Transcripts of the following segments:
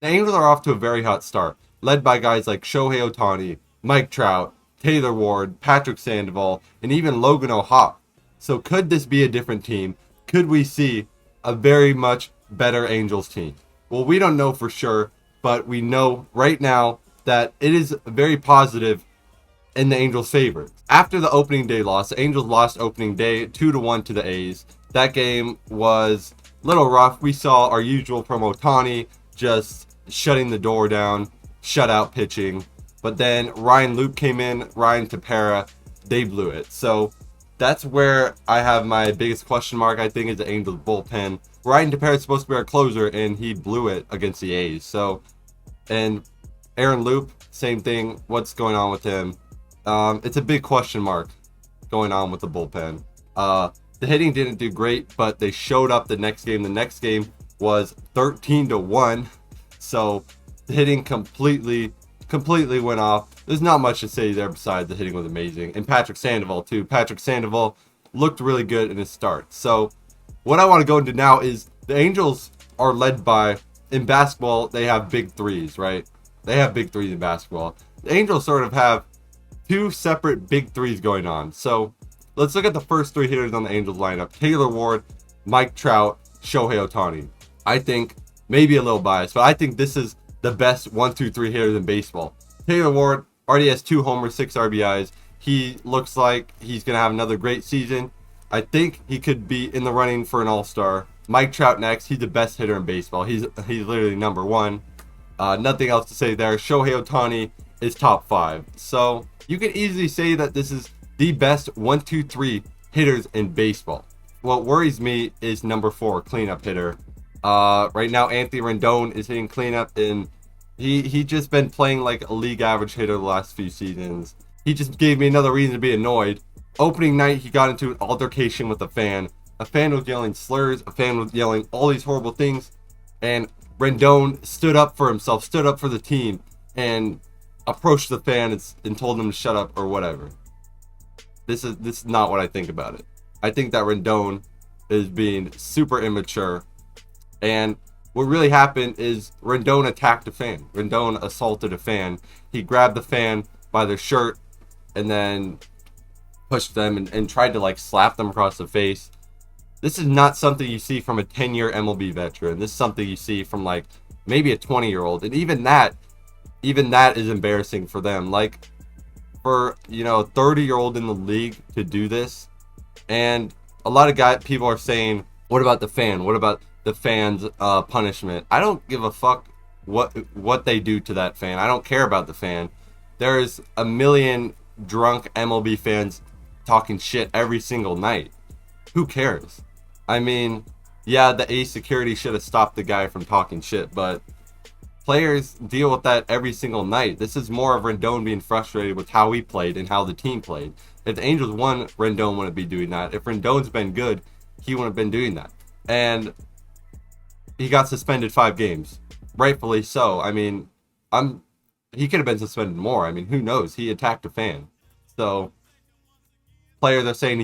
The Angels are off to a very hot start, led by guys like Shohei Ohtani, Mike Trout, Taylor Ward, Patrick Sandoval, and even Logan O'Hara. So could this be a different team? Could we see a very much better Angels team? Well, we don't know for sure, but we know right now that it is very positive in the Angels' favor. After the opening day loss, the Angels lost opening day 2-1 to the A's. That game was a little rough. We saw our usual from Ohtani just shutting the door down, shutout pitching. But then Ryan Loop came in, Ryan Tepera, they blew it. So that's where I have my biggest question mark, I think, is the Angels bullpen. Ryan Tepera is supposed to be our closer, and he blew it against the A's. So, and Aaron Loop, same thing. What's going on with him? It's a big question mark going on with the bullpen. The hitting didn't do great, but they showed up the next game. The next game was 13-1. So the hitting completely went off. There's not much to say there besides the hitting was amazing. And Patrick Sandoval too. Patrick Sandoval looked really good in his start. So what I want to go into now is the Angels are led by, in basketball, they have big threes, right? They have big threes in basketball. The Angels sort of have two separate big threes going on. So let's look at the first three hitters on the Angels lineup. Taylor Ward, Mike Trout, Shohei Ohtani. I think, maybe a little biased, but I think this is the best 1-2-3 hitters in baseball. Taylor Ward already has 2 homers, 6 RBIs. He looks like he's going to have another great season. I think he could be in the running for an all-star. Mike Trout next. He's the best hitter in baseball. He's literally number one. Nothing else to say there. Shohei Ohtani is top 5. So you can easily say that this is the best 1-2-3 hitters in baseball. What worries me is number 4, cleanup hitter. Right now, Anthony Rendon is hitting cleanup, and he just been playing like a league average hitter the last few seasons. He just gave me another reason to be annoyed. Opening night, he got into an altercation with a fan. A fan was yelling slurs. A fan was yelling all these horrible things. And Rendon stood up for himself, stood up for the team, and approached the fan and told him to shut up or whatever. This is not what I think about it. I think that Rendon is being super immature. And what really happened is Rendon attacked a fan. Rendon assaulted a fan. He grabbed the fan by their shirt and then pushed them and tried to like slap them across the face. This is not something you see from a 10-year MLB veteran. This is something you see from like maybe a 20-year-old. And even that is embarrassing for them. Like for, a 30-year-old in the league to do this. And a lot of people are saying, what about the fan? What about the fans' punishment? I don't give a fuck what they do to that fan. I don't care about the fan. There's a million drunk MLB fans talking shit every single night. Who cares? I mean, yeah, the A security should have stopped the guy from talking shit, but players deal with that every single night. This is more of Rendon being frustrated with how he played and how the team played. If the Angels won, Rendon wouldn't be doing that. If Rendon's been good, he wouldn't have been doing that. And he got suspended 5 games. Rightfully so. I mean, he could have been suspended more. I mean, who knows? He attacked a fan. So fans are saying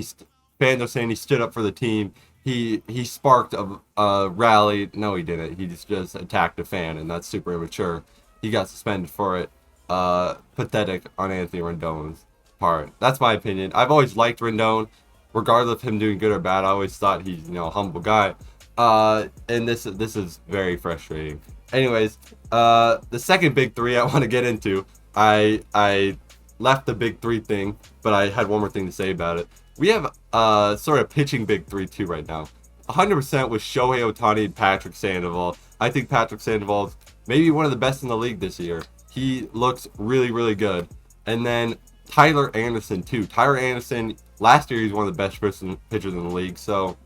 he stood up for the team. He sparked a rally. No, he didn't. He just attacked a fan, and that's super immature. He got suspended for it. Pathetic on Anthony Rendon's part. That's my opinion. I've always liked Rendon, regardless of him doing good or bad. I always thought he's a humble guy. And this is very frustrating. Anyways, the second big three I want to get into, I left the big 3 thing, but I had one more thing to say about it. We have sort of pitching big 3 too right now. 100% with Shohei Ohtani and Patrick Sandoval. I think Patrick Sandoval is maybe one of the best in the league this year. He looks really, really good. And then Tyler Anderson too. Tyler Anderson, last year he was one of the best pitchers in the league. So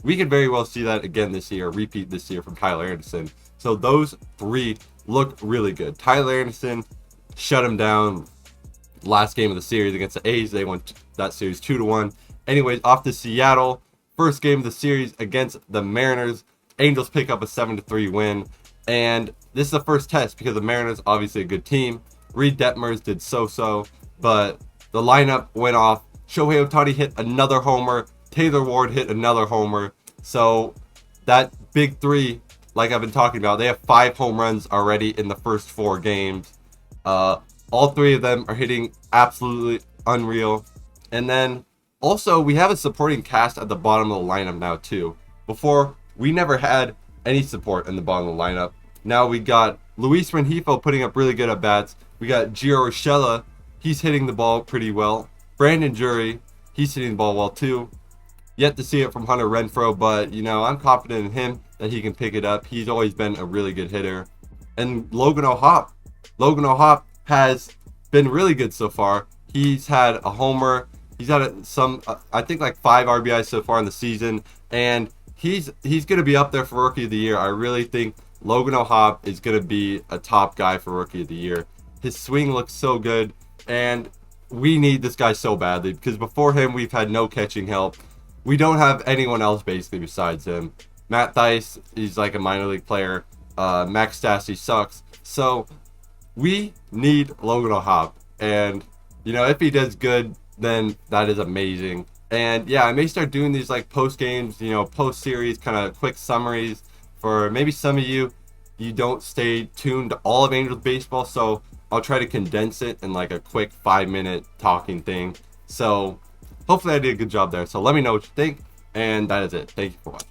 we could very well see that again this year, repeat this year from Tyler Anderson. So those 3 look really good. Tyler Anderson shut him down last game of the series against the A's. They won that series 2-1. Anyways, off to Seattle. First game of the series against the Mariners. Angels pick up a 7-3 win. And this is the first test because the Mariners, obviously a good team. Reed Detmers did so-so, but the lineup went off. Shohei Ohtani hit another homer. Taylor Ward hit another homer. So that big 3 like I've been talking about, they have 5 home runs already in the first 4 games. All 3 of them are hitting absolutely unreal. And then also we have a supporting cast at the bottom of the lineup now too. Before, we never had any support in the bottom of the lineup. Now we got Luis Rengifo putting up really good at bats. We got Gio Urshela, he's hitting the ball pretty well. Brandon Drury, he's hitting the ball well too. Yet to see it from Hunter Renfroe, but you know, I'm confident in him that he can pick it up. He's always been a really good hitter. And Logan O'Hoppe. Logan O'Hoppe has been really good so far. He's had a homer. He's had some, I think like 5 RBIs so far in the season, and he's going to be up there for Rookie of the Year. I really think Logan O'Hoppe is going to be a top guy for Rookie of the Year. His swing looks so good, and we need this guy so badly because before him we've had no catching help. We don't have anyone else basically besides him. Matt Thaiss, he's like a minor league player. Max Stassi sucks. So we need Logan O'Hoppe, and you know, if he does good, then that is amazing. And yeah, I may start doing these like post games, you know, post series kind of quick summaries for maybe some of you. You don't stay tuned to all of Angels baseball, so I'll try to condense it in like a quick 5-minute talking thing. So hopefully I did a good job there. So let me know what you think, and that is it. Thank you for watching.